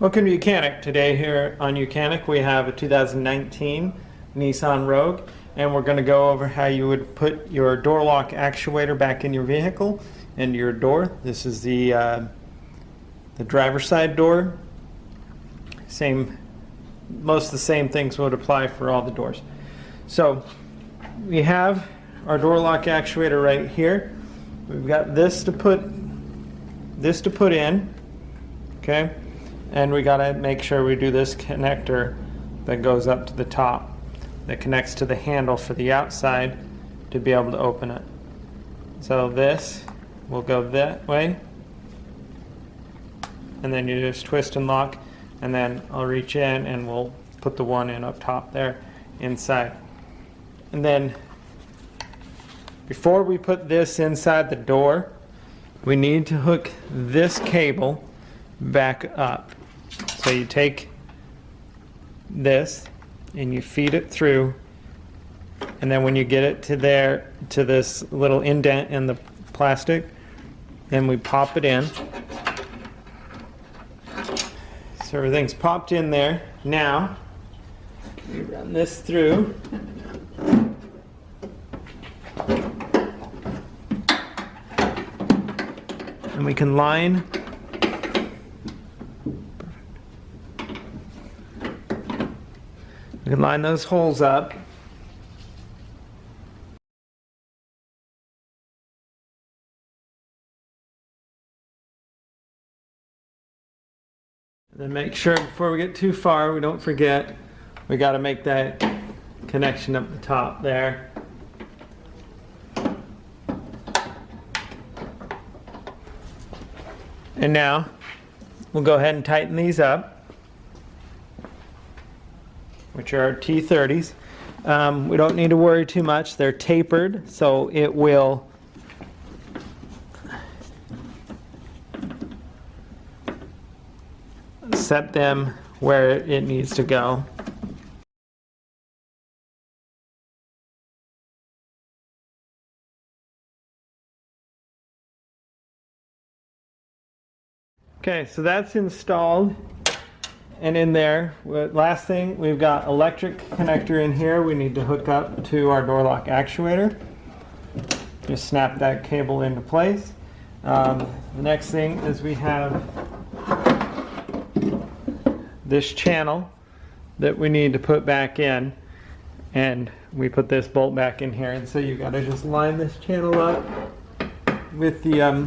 Welcome to YOUCANIC. Today here on YOUCANIC we have a 2019 Nissan Rouge, and we're going to go over how you would put your door lock actuator back in your vehicle into your door. This is the driver's side door. Most of the same things would apply for all the doors. So we have our door lock actuator right here. We've got this to put in, okay? And we gotta make sure we do this connector that goes up to the top, that connects to the handle for the outside to be able to open it. So this will go that way, and then you just twist and lock, and then I'll reach in and we'll put the one in up top there inside. And then before we put this inside the door, we need to hook this cable back up. So you take this and you feed it through, and then when you get it to this little indent in the plastic, then we pop it in. So everything's popped in there. Now we run this through. And we can line those holes up. And then make sure before we get too far, we don't forget, we got to make that connection up the top there. And now we'll go ahead and tighten these up, which are our T30s. We don't need to worry too much. They're tapered, so it will set them where it needs to go. Okay, so that's installed and in there. Last thing, we've got electric connector in here we need to hook up to our door lock actuator. Just snap that cable into place. The next thing is we have this channel that we need to put back in, and we put this bolt back in here, and so you got to just line this channel up with the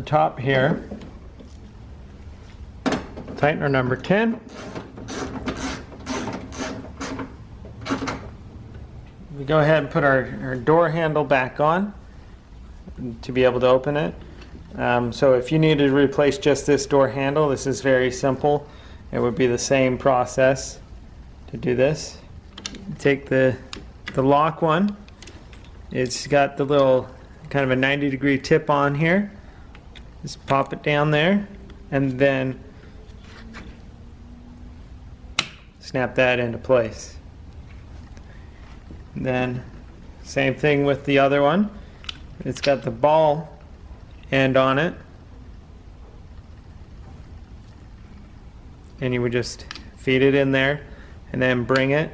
top here. Tighten our number 10. We go ahead and put our door handle back on to be able to open it. So if you need to replace just this door handle, this is very simple. It would be the same process to do this. Take the lock one. It's got the little kind of a 90-degree tip on here. Just pop it down there and then snap that into place. And then same thing with the other one. It's got the ball end on it, and you would just feed it in there and then bring it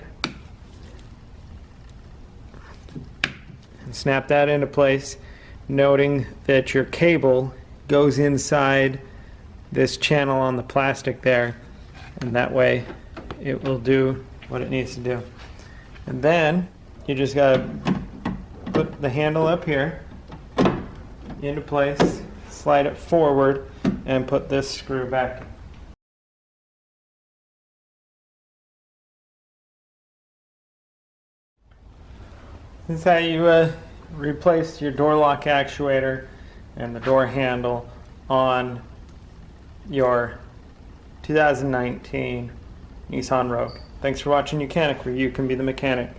and snap that into place, noting that your cable goes inside this channel on the plastic there, and that way it will do what it needs to do. And then you just got to put the handle up here into place, slide it forward, and put this screw back. This is how you replace your door lock actuator and the door handle on your 2019 Nissan Rouge. Thanks for watching YOUCANIC, where you can be the mechanic.